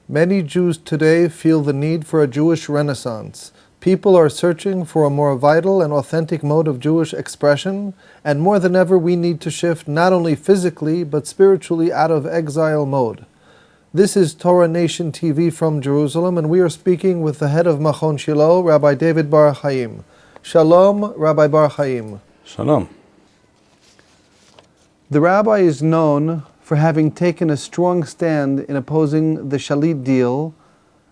Many Jews today feel the need for a Jewish renaissance. People are searching for a more vital and authentic mode of Jewish expression, and more than ever we need to shift not only physically but spiritually out of exile mode. This is Torah Nation TV from Jerusalem, and we are speaking with the head of Machon Shilo, Rabbi David Bar-Hayim. Shalom, Rabbi Bar-Hayim. Shalom. The rabbi is known for having taken a strong stand in opposing the Shalit deal,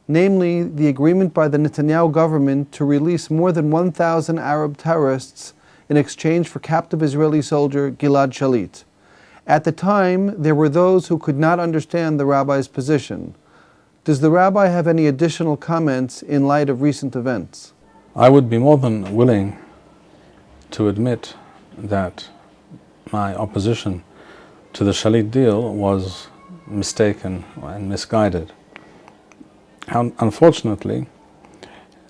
namely the agreement by the Netanyahu government to release more than 1,000 Arab terrorists in exchange for captive Israeli soldier Gilad Shalit. At the time, there were those who could not understand the rabbi's position. Does the rabbi have any additional comments in light of recent events? I would be more than willing to admit that my opposition to the Shalit deal was mistaken and misguided. Unfortunately,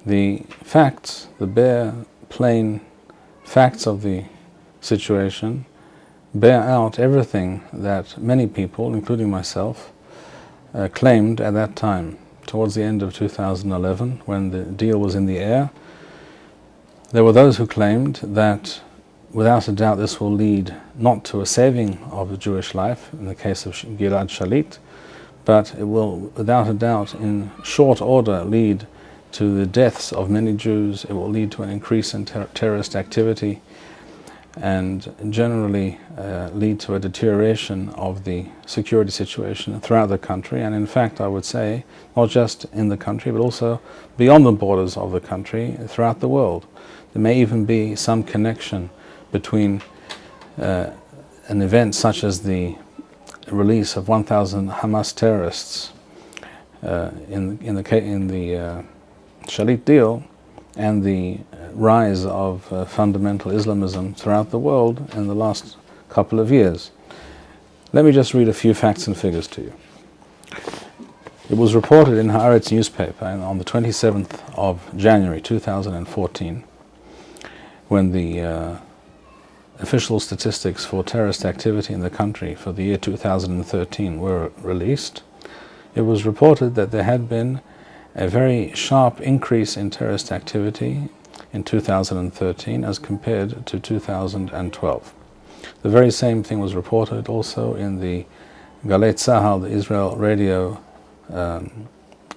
the facts, the bare, plain facts of the situation bear out everything that many people, including myself, claimed at that time. Towards the end of 2011, when the deal was in the air, there were those who claimed that without a doubt this will lead not to a saving of the Jewish life, in the case of Gilad Shalit, but it will without a doubt in short order lead to the deaths of many Jews. It will lead to an increase in terrorist activity and generally lead to a deterioration of the security situation throughout the country, and in fact I would say not just in the country but also beyond the borders of the country, throughout the world. There may even be some connection between an event such as the release of 1,000 Hamas terrorists in the Shalit deal and the rise of fundamental Islamism throughout the world in the last couple of years. Let me just read a few facts and figures to you. It was reported in HaRav newspaper on the 27th of January 2014, when the official statistics for terrorist activity in the country for the year 2013 were released. It was reported that there had been a very sharp increase in terrorist activity in 2013 as compared to 2012. The very same thing was reported also in the Galei Tzahal, the Israel radio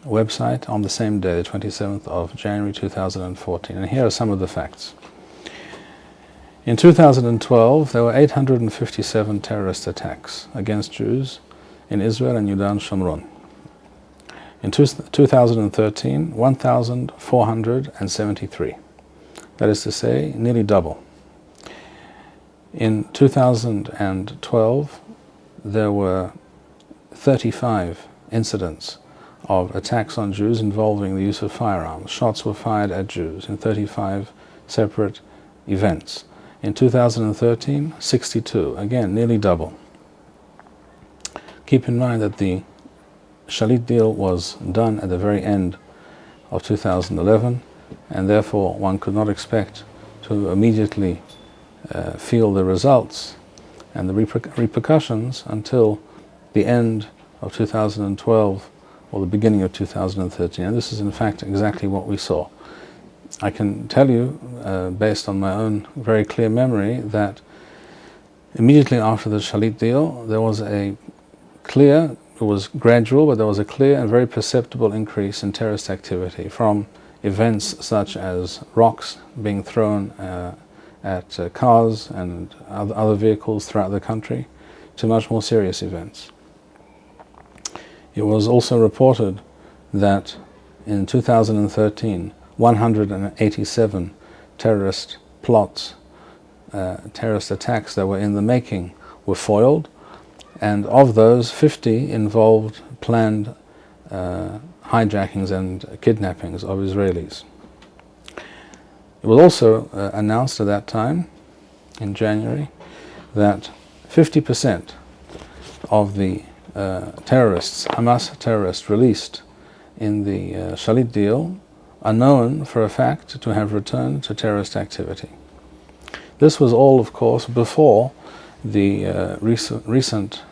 website, on the same day, the 27th of January 2014. And here are some of the facts. In 2012, there were 857 terrorist attacks against Jews in Israel and Yudan Shomron. In 2013, 1,473. That is to say, nearly double. In 2012, there were 35 incidents of attacks on Jews involving the use of firearms. Shots were fired at Jews in 35 separate events. In 2013, 62, again, nearly double. Keep in mind that the Shalit deal was done at the very end of 2011, and therefore one could not expect to immediately feel the results and the repercussions until the end of 2012 or the beginning of 2013. And this is in fact exactly what we saw. I can tell you, based on my own very clear memory, that immediately after the Shalit deal, there was a clear, it was gradual, but there was a clear and very perceptible increase in terrorist activity, from events such as rocks being thrown at cars and other vehicles throughout the country, to much more serious events. It was also reported that in 2013, 187 terrorist plots, terrorist attacks that were in the making were foiled, and of those, 50 involved planned hijackings and kidnappings of Israelis. It was also announced at that time, in January, that 50% of the terrorists, Hamas terrorists released in the Shalit deal, are known for a fact to have returned to terrorist activity. This was all, of course, before the recent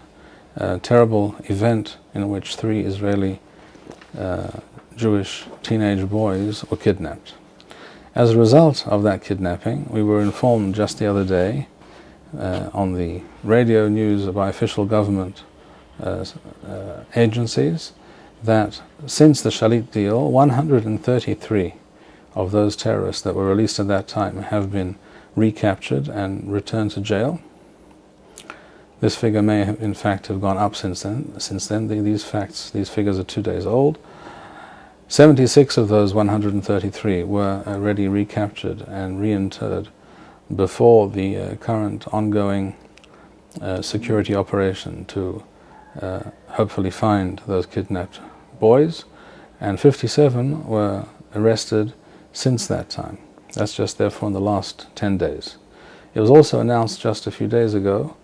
terrible event in which 3 Israeli Jewish teenage boys were kidnapped. As a result of that kidnapping, we were informed just the other day on the radio news by official government agencies that since the Shalit deal, 133 of those terrorists that were released at that time have been recaptured and returned to jail. This figure may have, in fact, have gone up since then. These figures are 2 days old. 76 of those 133 were already recaptured and reinterred before the current ongoing security operation to hopefully find those kidnapped boys, and 57 were arrested since that time. That's just therefore in the last 10 days. It was also announced just a few days ago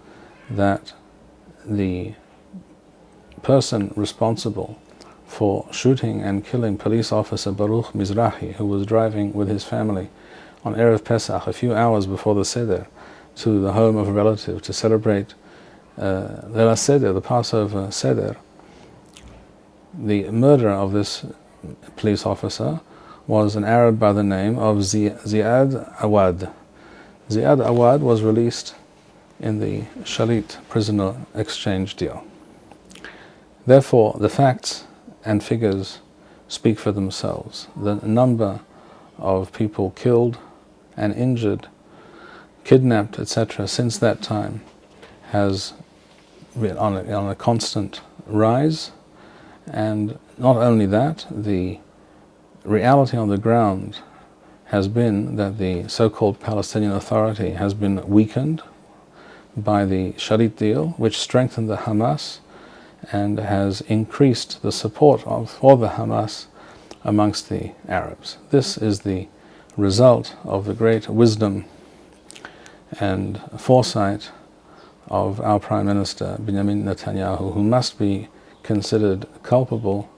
that the person responsible for shooting and killing police officer Baruch Mizrahi, who was driving with his family on Erev Pesach a few hours before the Seder to the home of a relative to celebrate the Seder, the Passover Seder. The murderer of this police officer was an Arab by the name of Ziad Awad. Ziad Awad was released in the Shalit prisoner exchange deal. Therefore, the facts and figures speak for themselves. The number of people killed and injured, kidnapped, etc., since that time has been on a constant rise. And not only that, the reality on the ground has been that the so-called Palestinian Authority has been weakened by the Shalit deal, which strengthened the Hamas and has increased the support for the Hamas amongst the Arabs. This is the result of the great wisdom and foresight of our Prime Minister Benjamin Netanyahu, who must be considered culpable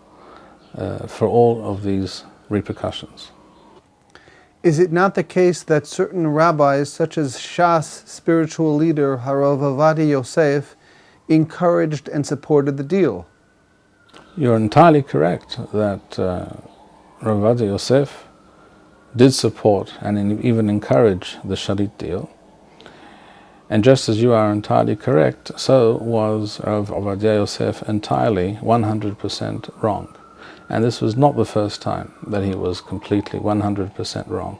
for all of these repercussions. Is it not the case that certain rabbis, such as Shas spiritual leader HaRav Ovadia Yosef, encouraged and supported the deal? You're entirely correct that Ovadia Yosef did support and even encourage the Shalit deal. And just as you are entirely correct, so was Ovadia Yosef entirely 100% wrong. And this was not the first time that he was completely 100% wrong.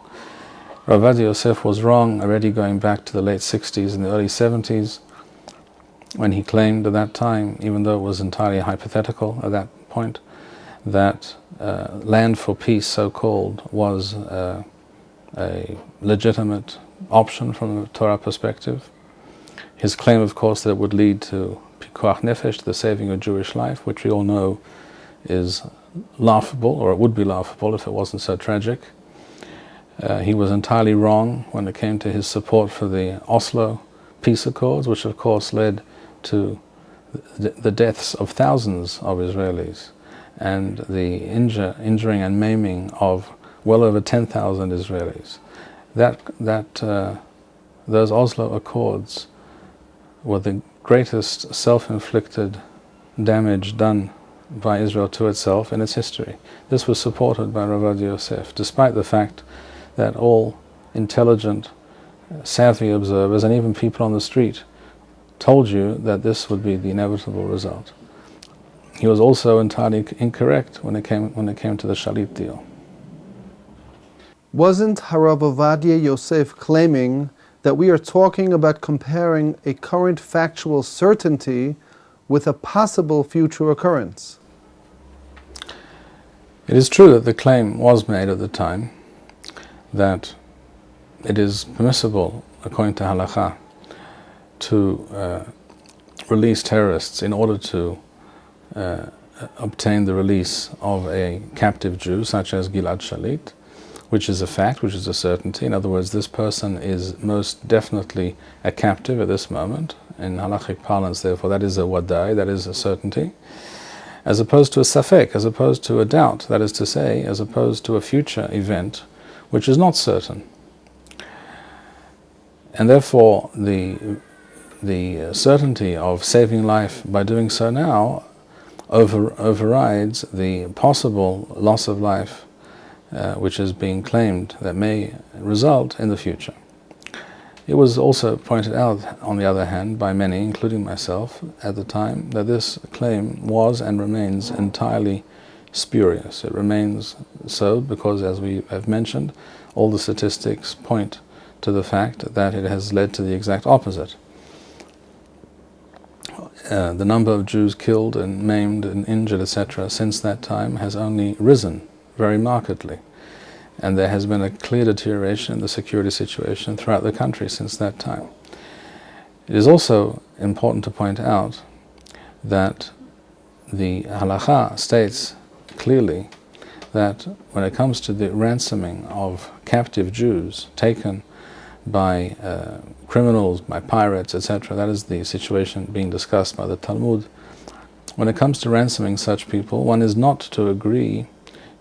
Ovadia Yosef was wrong already going back to the late 60s and the early 70s, when he claimed at that time, even though it was entirely hypothetical at that point, that land for peace, so-called, was a legitimate option from a Torah perspective. His claim, of course, that it would lead to pikuach nefesh, the saving of Jewish life, which we all know is laughable, or it would be laughable if it wasn't so tragic. He was entirely wrong when it came to his support for the Oslo peace accords, which of course led to the deaths of thousands of Israelis and the injuring and maiming of well over 10,000 Israelis. Those Oslo Accords were the greatest self-inflicted damage done by Israel to itself in its history. This was supported by Ovadia Yosef, despite the fact that all intelligent, savvy observers and even people on the street told you that this would be the inevitable result. He was also entirely incorrect when it came to the Shalit deal. Wasn't HaRav Ovadia Yosef claiming that we are talking about comparing a current factual certainty with a possible future occurrence? It is true that the claim was made at the time that it is permissible, according to halakha, to release terrorists in order to obtain the release of a captive Jew, such as Gilad Shalit, which is a fact, which is a certainty. In other words, this person is most definitely a captive at this moment. In halachic parlance, therefore, that is a wadai, that is a certainty, as opposed to a safek, as opposed to a doubt, that is to say, as opposed to a future event which is not certain. And therefore, the certainty of saving life by doing so now overrides the possible loss of life which is being claimed that may result in the future. It was also pointed out, on the other hand, by many, including myself at the time, that this claim was and remains entirely spurious. It remains so because, as we have mentioned, all the statistics point to the fact that it has led to the exact opposite. The number of Jews killed and maimed and injured, etc., since that time has only risen very markedly. And there has been a clear deterioration in the security situation throughout the country since that time. It is also important to point out that the halakha states clearly that when it comes to the ransoming of captive Jews taken by criminals, by pirates, etc., that is the situation being discussed by the Talmud. When it comes to ransoming such people, one is not to agree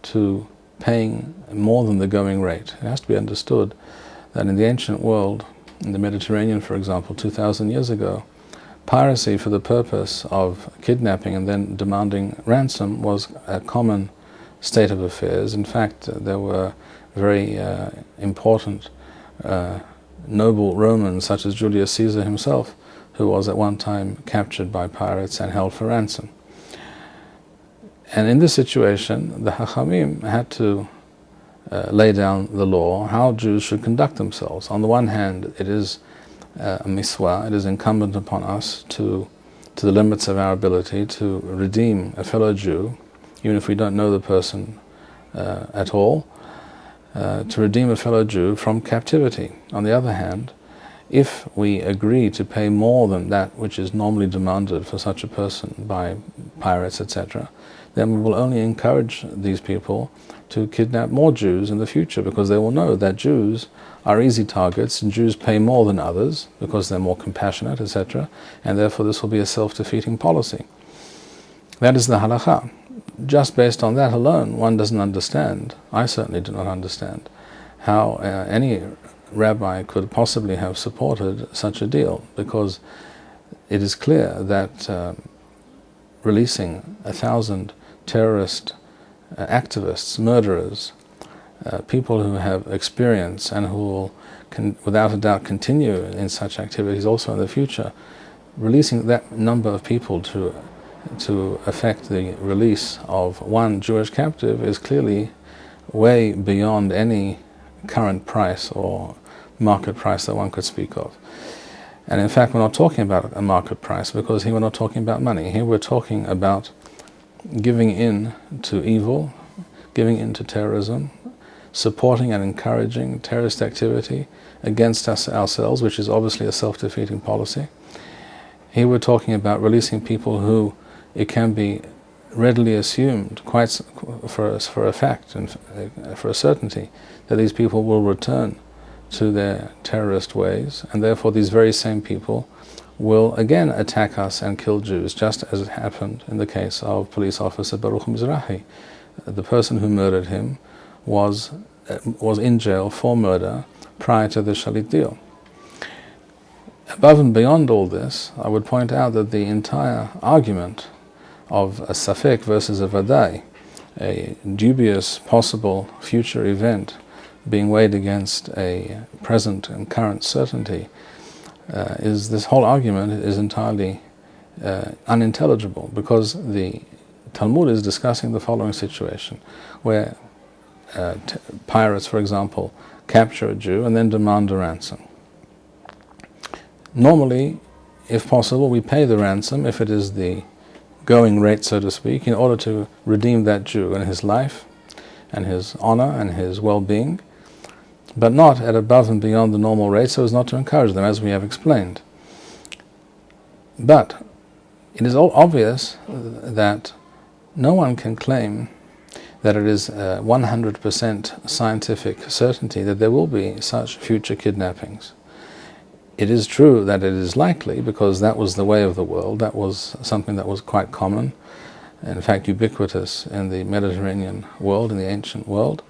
to paying more than the going rate. It has to be understood that in the ancient world, in the Mediterranean, for example, 2,000 years ago, piracy for the purpose of kidnapping and then demanding ransom was a common state of affairs. In fact, there were very important noble Romans, such as Julius Caesar himself, who was at one time captured by pirates and held for ransom. And in this situation, the Chachamim had to lay down the law, how Jews should conduct themselves. On the one hand, it is a miswa, it is incumbent upon us to the limits of our ability to redeem a fellow Jew, even if we don't know the person at all, to redeem a fellow Jew from captivity. On the other hand, if we agree to pay more than that which is normally demanded for such a person by pirates, etc., then we will only encourage these people to kidnap more Jews in the future, because they will know that Jews are easy targets and Jews pay more than others because they're more compassionate, etc., and therefore this will be a self-defeating policy. That is the halakha. Just based on that alone, one doesn't understand, I certainly do not understand, how any rabbi could possibly have supported such a deal, because it is clear that releasing 1,000 terrorist activists, murderers, people who have experience and who will without a doubt continue in such activities also in the future, releasing that number of people to affect the release of one Jewish captive is clearly way beyond any current price or market price that one could speak of. And in fact, we're not talking about a market price, because here we're not talking about money. Here we're talking about giving in to evil, giving in to terrorism, supporting and encouraging terrorist activity against us ourselves, which is obviously a self-defeating policy. Here we're talking about releasing people who it can be readily assumed, quite for a fact and for a certainty, that these people will return to their terrorist ways, and therefore these very same people will again attack us and kill Jews, just as it happened in the case of police officer Baruch Mizrahi. The person who murdered him was in jail for murder prior to the Shalit deal. Above and beyond all this, I would point out that the entire argument of a safek versus a vadai, a dubious possible future event being weighed against a present and current certainty, this whole argument is entirely unintelligible, because the Talmud is discussing the following situation, where pirates, for example, capture a Jew and then demand a ransom. Normally, if possible, we pay the ransom, if it is the going rate, so to speak, in order to redeem that Jew and his life and his honor and his well-being, but not at above and beyond the normal rate, so as not to encourage them, as we have explained. But it is all obvious that no one can claim that it is 100% scientific certainty that there will be such future kidnappings. It is true that it is likely, because that was the way of the world. That was something that was quite common, in fact ubiquitous in the Mediterranean world, in the ancient world.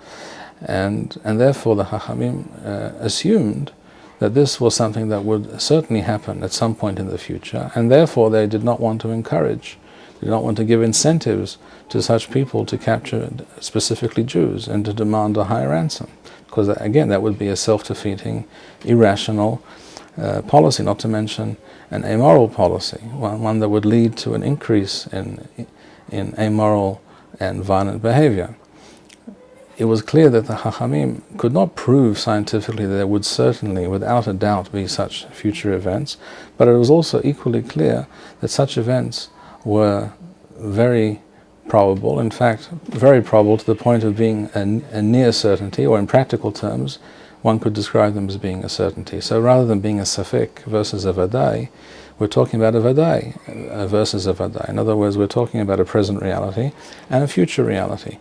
And therefore the Chachamim assumed that this was something that would certainly happen at some point in the future, and therefore they did not want to encourage They do not want to give incentives to such people to capture specifically Jews and to demand a high ransom. Because, again, that would be a self-defeating, irrational policy, not to mention an amoral policy, one that would lead to an increase in amoral and violent behavior. It was clear that the Chachamim could not prove scientifically that there would certainly, without a doubt, be such future events, but it was also equally clear that such events were very probable, in fact, very probable to the point of being a near certainty, or in practical terms, one could describe them as being a certainty. So rather than being a safek versus a vadai, we're talking about a vadai versus a vadai. In other words, we're talking about a present reality and a future reality,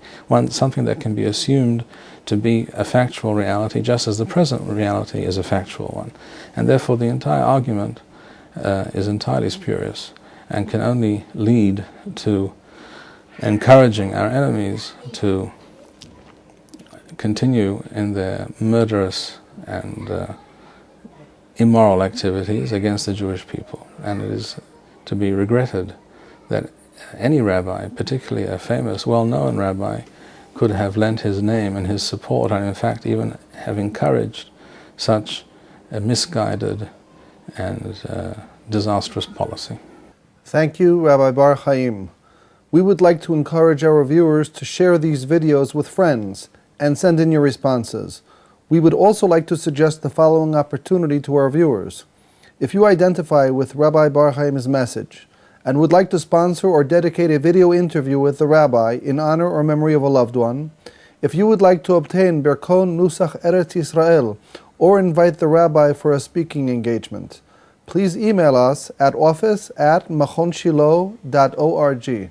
something that can be assumed to be a factual reality, just as the present reality is a factual one. And therefore the entire argument is entirely spurious and can only lead to encouraging our enemies to continue in their murderous and immoral activities against the Jewish people. And it is to be regretted that any rabbi, particularly a famous, well-known rabbi, could have lent his name and his support, and in fact even have encouraged such a misguided and disastrous policy. Thank you, Rabbi Bar-Hayim. We would like to encourage our viewers to share these videos with friends and send in your responses. We would also like to suggest the following opportunity to our viewers. If you identify with Rabbi Bar-Hayim's message and would like to sponsor or dedicate a video interview with the rabbi in honor or memory of a loved one, if you would like to obtain Berkon Nusach Eretz Yisrael or invite the rabbi for a speaking engagement, please email us at office@machonshilo.org.